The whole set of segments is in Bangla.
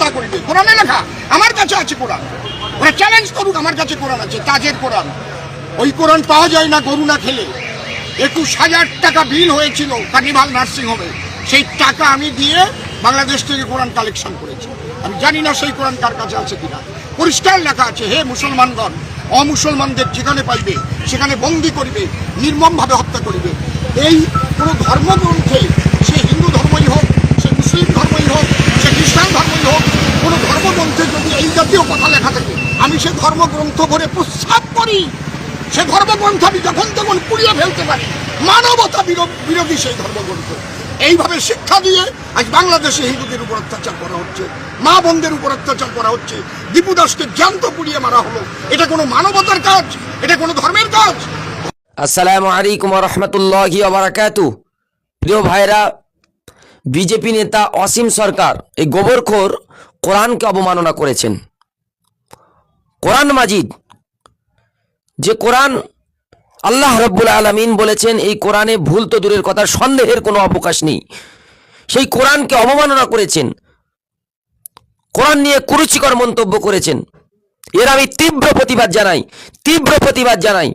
দয়া করিবে। কোরআনে লেখা, আমার কাছে আছে কোরআন, ওরা চ্যালেঞ্জ করুক, আমার কাছে কোরআন আছে, তাজের কোরআন। ওই কোরআন পাওয়া যায় না গরু না খেলে। 21,000 টাকা বিল হয়েছিল কার্নিভাল নার্সিং হোমে, সেই টাকা আমি দিয়ে বাংলাদেশ থেকে কোরআন কালেকশন করেছি। আমি জানি না সেই কোরআন কার কাছে আছে কিনা। পরিষ্কার লেখা আছে, হে মুসলমানগণ, অমুসলমানদের যেখানে পাইবে সেখানে বন্দী করিবে, নির্মমভাবে হত্যা করিবে। এই কোনো ধর্মগ্রন্থে, সে হিন্দু ধর্মই হোক, সে মুসলিম ধর্মই হোক, সে খ্রিস্টান ধর্মই হোক, কোনো ধর্মগ্রন্থে যদি এই জাতীয় কথা লেখা থাকে, আমি সে ধর্মগ্রন্থ ভরে প্রস্তাব করি। সে ধর্মগ্রন্থ আমি যখন তখন পুড়িয়ে ফেলতে পারি। মানবতা বিরোধী সেই ধর্মগ্রন্থ। এইভাবে শিক্ষা দিয়ে আজ বাংলাদেশে হিন্দুদের উপর অত্যাচার করা হচ্ছে, মা বোনদের উপর অত্যাচার করা হচ্ছে। দীপু দাসকে জ্যান্ত পুড়িয়ে মারা হলো। এটা কোনো মানবতার কাজ? এটা কোনো ধর্মের কাজ? আসসালামু আলাইকুম ওয়া রাহমাতুল্লাহি ওয়া বারাকাতুহু। প্রিয় ভাইরা, বিজেপি নেতা অসীম সরকার এই গোবরখোর কোরআনকে অবমাননা করেছেন। কোরআন মাজিদ, যে কোরআন আল্লাহ রাব্বুল আলামিন বলেছেন, এই কোরআনে ভুল তো দূরের কথা, সন্দেহের কোনো অবকাশ নেই, সেই কোরআনকে অবমাননা করেছেন, কোরআন নিয়ে কুরুচিকর মন্তব্য করেছেন। এর আমি তীব্র প্রতিবাদ জানাই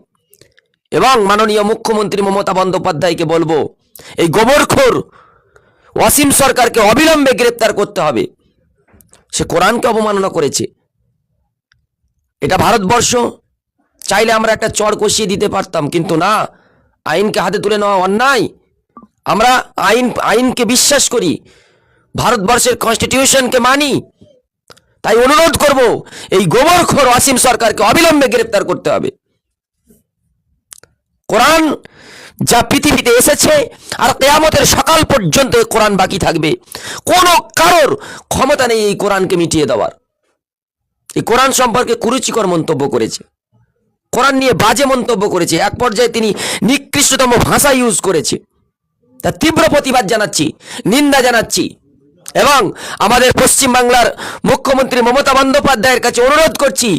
এবং মাননীয় মুখ্যমন্ত্রী মমতা বন্দ্যোপাধ্যায়কে বলবো, এই গোবরখোর অসীম সরকারকে অবিলম্বে গ্রেপ্তার করতে হবে। সে কোরআনকে অবমাননা করেছে। এটা ভারতবর্ষ, চাইলে আমরা একটা চড় কষিয়ে দিতে পারতাম, কিন্তু না, আইনকে হাতে তুলে নেওয়া অন্যায়। আমরা আইনকে বিশ্বাস করি, ভারতবর্ষের কনস্টিটিউশনকে মানি। তাই অনুরোধ করব, এই গোবরখোর অসীম সরকারকে অবিলম্বে গ্রেপ্তার করতে হবে। কোরআন যা পৃথিবীতে এসেছে আর কিয়ামতের সকাল পর্যন্ত এই কোরআন বাকি থাকবে। কোনো কারোর ক্ষমতা নেই এই কোরআনকে মিটিয়ে দেওয়ার। এই কোরআন সম্পর্কে কুরুচিকর মন্তব্য করেছে, কোরআন নিয়ে বাজে মন্তব্য করেছে, এক পর্যায়ে তিনি নিকৃষ্টতম ভাষা ইউজ করেছে। তা তীব্র প্রতিবাদ জানাচ্ছি, নিন্দা জানাচ্ছি এবং আমাদের পশ্চিমবাংলার মুখ্যমন্ত্রী মমতা বন্দ্যোপাধ্যায়ের কাছে অনুরোধ করছি,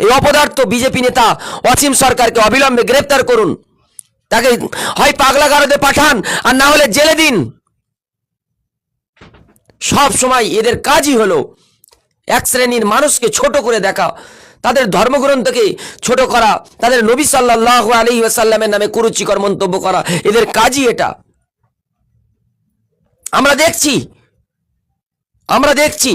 এই অপদার্থ বিজেপি নেতা অসীম সরকারকে অবিলম্বে গ্রেপ্তার করুন। তাকে হয় পাগলাগারদে পাঠান, আর না হলে জেলে দিন। সব সময় এদের কাজই হলো এক শ্রেণীর মানুষকে ছোট করে দেখা, তাদের ধর্মগ্রন্থকে ছোট করা, তাদের নবী সাল্লাল্লাহু আলাইহি ওয়াসাল্লামের নামে কুরুচিকর মন্তব্য করা, এদের কাজই এটা। আমরা দেখছি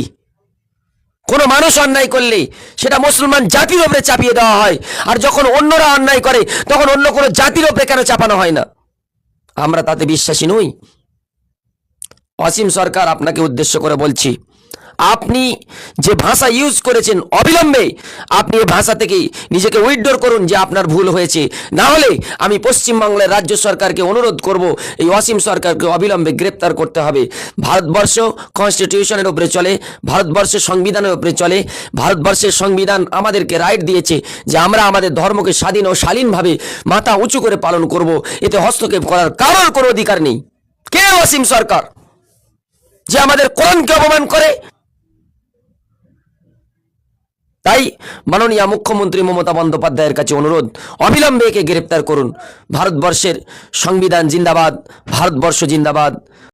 কোনো মানুষ অন্যায় করলে সেটা মুসলমান জাতির উপরে চাপিয়ে দেওয়া হয়, আর যখন অন্যরা অন্যায় করে তখন অন্য কোনো জাতির উপরে কেন চাপানো হয় না? আমরা তাতে বিশ্বাসী নই। অসীম সরকার, আপনাকে উদ্দেশ্য করে বলছি, আপনি যে ভাষা ইউজ করেছেন, অবিলম্বে আপনি এই ভাষা থেকে নিজেকে উইথড্র করুন যে আপনার ভুল হয়েছে। না হলে আমি পশ্চিমবাংলার রাজ্য সরকারকে অনুরোধ করব, এই অসীম সরকারকে অবিলম্বে গ্রেপ্তার করতে হবে। ভারতবর্ষ কনস্টিটিউশনের উপরে চলে, ভারতবর্ষের সংবিধানের উপরে চলে। ভারতবর্ষের সংবিধান আমাদেরকে রাইট দিয়েছে যে আমরা আমাদের ধর্মকে স্বাধীন ও শালীনভাবে মাথা উঁচু করে পালন করব। এতে হস্তক্ষেপ করার কারোর কোনো অধিকার নেই। কে অসীম সরকার যে আমাদের কোরআনকে অপমান করে? তাই মাননীয় মুখ্যমন্ত্রী মমতা বন্দ্যোপাধ্যায়ের কাছে অনুরোধ, অবিলম্বে একে গ্রেপ্তার করুন। ভারতবর্ষের সংবিধান জিন্দাবাদ, ভারতবর্ষ জিন্দাবাদ।